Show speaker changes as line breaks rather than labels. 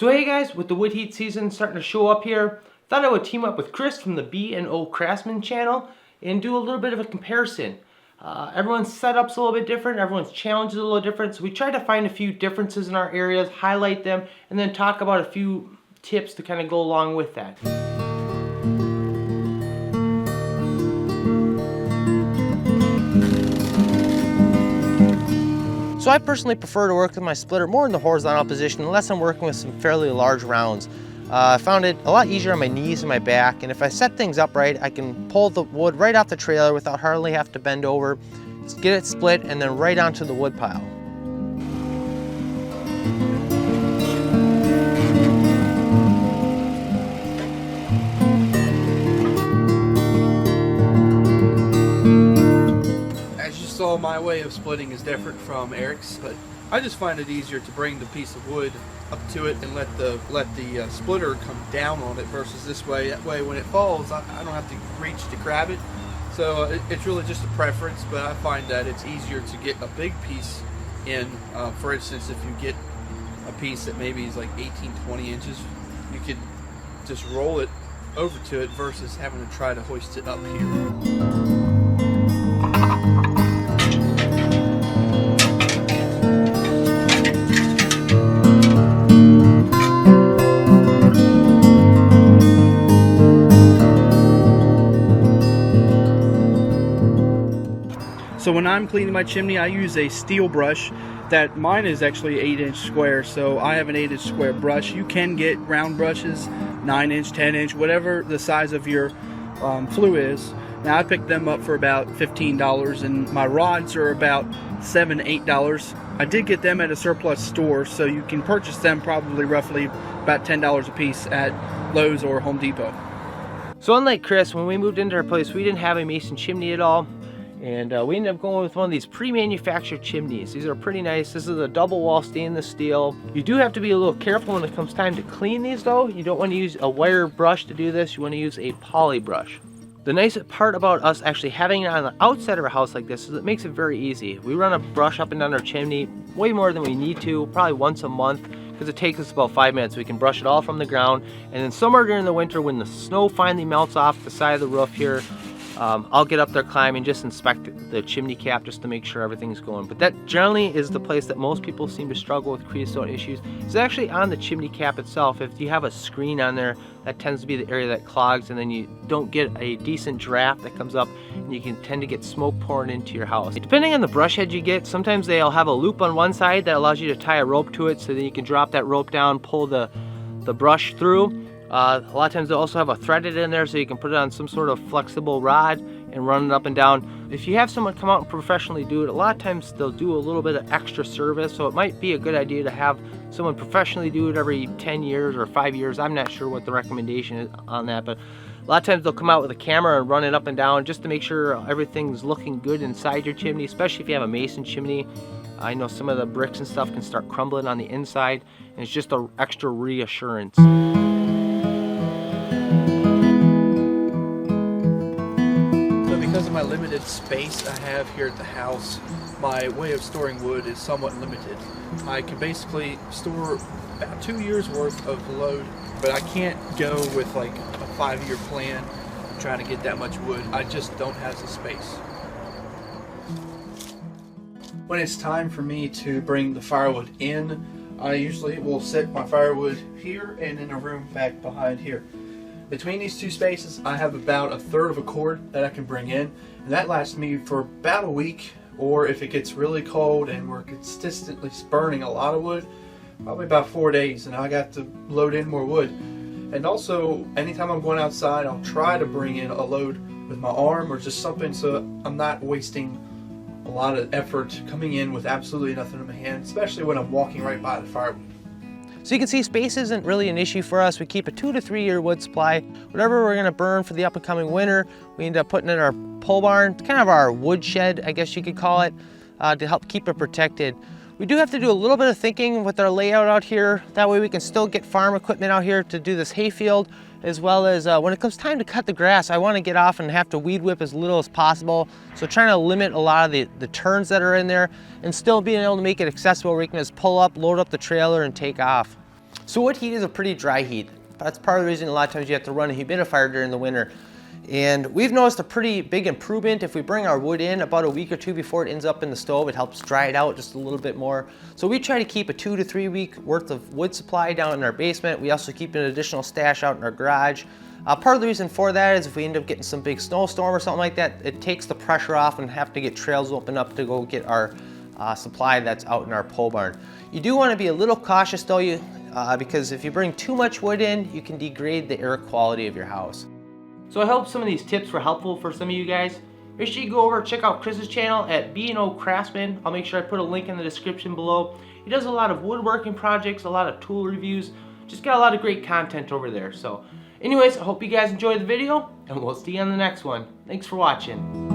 So hey guys, with the wood heat season starting to show up here, thought I would team up with Chris from the B&O Craftsman channel and do a little bit of a comparison. Everyone's setup's a little bit different, everyone's challenge is a little different, so we tried to find a few differences in our areas, highlight them, and then talk about a few tips to kind of go along with that. So I personally prefer to work with my splitter more in the horizontal position unless I'm working with some fairly large rounds. I found it a lot easier on my knees and my back, and if I set things up right, I can pull the wood right off the trailer without hardly have to bend over, just get it split, and then right onto the wood pile.
So my way of splitting is different from Eric's, but I just find it easier to bring the piece of wood up to it and let the splitter come down on it versus this way. That way when it falls, I don't have to reach to grab it. So it's really just a preference, but I find that it's easier to get a big piece in. For instance, if you get a piece that maybe is like 18-20 inches, you could just roll it over to it versus having to try to hoist it up here. So when I'm cleaning my chimney, I use a steel brush. Mine is actually 8-inch square, so I have an 8-inch square brush. You can get round brushes, 9-inch, 10-inch, whatever the size of your flue is. Now I picked them up for about $15, and my rods are about $7 to $8. I did get them at a surplus store, so you can purchase them probably roughly about $10 a piece at Lowe's or Home Depot.
So unlike Chris, when we moved into our place, we didn't have a mason chimney at all. And we ended up going with one of these pre-manufactured chimneys. These are pretty nice. This is a double wall stainless steel. You do have to be a little careful when it comes time to clean these though. You don't want to use a wire brush to do this. You want to use a poly brush. The nice part about us actually having it on the outside of our house like this is it makes it very easy. We run a brush up and down our chimney way more than we need to, probably once a month, because it takes us about 5 minutes. We can brush it all from the ground. And then somewhere during the winter when the snow finally melts off the side of the roof here, I'll get up there, climb, and just inspect the chimney cap just to make sure everything's going. But that generally is the place that most people seem to struggle with creosote issues. It's actually on the chimney cap itself. If you have a screen on there, that tends to be the area that clogs, and then you don't get a decent draft that comes up, and you can tend to get smoke pouring into your house. Depending on the brush head you get, sometimes they'll have a loop on one side that allows you to tie a rope to it, so then you can drop that rope down, pull the brush through. A lot of times they'll also have a threaded in there so you can put it on some sort of flexible rod and run it up and down. If you have someone come out and professionally do it, a lot of times they'll do a little bit of extra service, so it might be a good idea to have someone professionally do it every 10 years or 5 years. I'm not sure what the recommendation is on that, but a lot of times they'll come out with a camera and run it up and down just to make sure everything's looking good inside your chimney, especially if you have a mason chimney. I know some of the bricks and stuff can start crumbling on the inside, and it's just an extra reassurance.
Because of my limited space I have here at the house, my way of storing wood is somewhat limited. I can basically store about 2 years worth of load, but I can't go with like a 5-year plan trying to get that much wood. I just don't have the space. When it's time for me to bring the firewood in, I usually will set my firewood here and in a room back behind here. Between these two spaces, I have about 1/3 of a cord that I can bring in, and that lasts me for about a week, or if it gets really cold and we're consistently burning a lot of wood, probably about 4 days, and I got to load in more wood. And also, anytime I'm going outside, I'll try to bring in a load with my arm or just something so I'm not wasting a lot of effort coming in with absolutely nothing in my hand, especially when I'm walking right by the firewood.
So you can see space isn't really an issue for us. We keep a 2 to 3 year wood supply. Whatever we're gonna burn for the up and coming winter, we end up putting in our pole barn, kind of our wood shed, I guess you could call it, to help keep it protected. We do have to do a little bit of thinking with our layout out here. That way we can still get farm equipment out here to do this hayfield, as well as when it comes time to cut the grass, I want to get off and have to weed whip as little as possible. So trying to limit a lot of the turns that are in there and still being able to make it accessible where we can just pull up, load up the trailer and take off. So wood heat is a pretty dry heat. That's part of the reason a lot of times you have to run a humidifier during the winter. And we've noticed a pretty big improvement if we bring our wood in about a week or two before it ends up in the stove. It helps dry it out just a little bit more. So we try to keep a 2 to 3 week worth of wood supply down in our basement. We also keep an additional stash out in our garage. Part of the reason for that is if we end up getting some big snowstorm or something like that, it takes the pressure off and have to get trails open up to go get our supply that's out in our pole barn. You do want to be a little cautious though, because if you bring too much wood in, you can degrade the air quality of your house. So I hope some of these tips were helpful for some of you guys. Make sure you go over and check out Chris's channel at B&O Craftsman. I'll make sure I put a link in the description below. He does a lot of woodworking projects, a lot of tool reviews. Just got a lot of great content over there. So anyways, I hope you guys enjoyed the video, and we'll see you on the next one. Thanks for watching.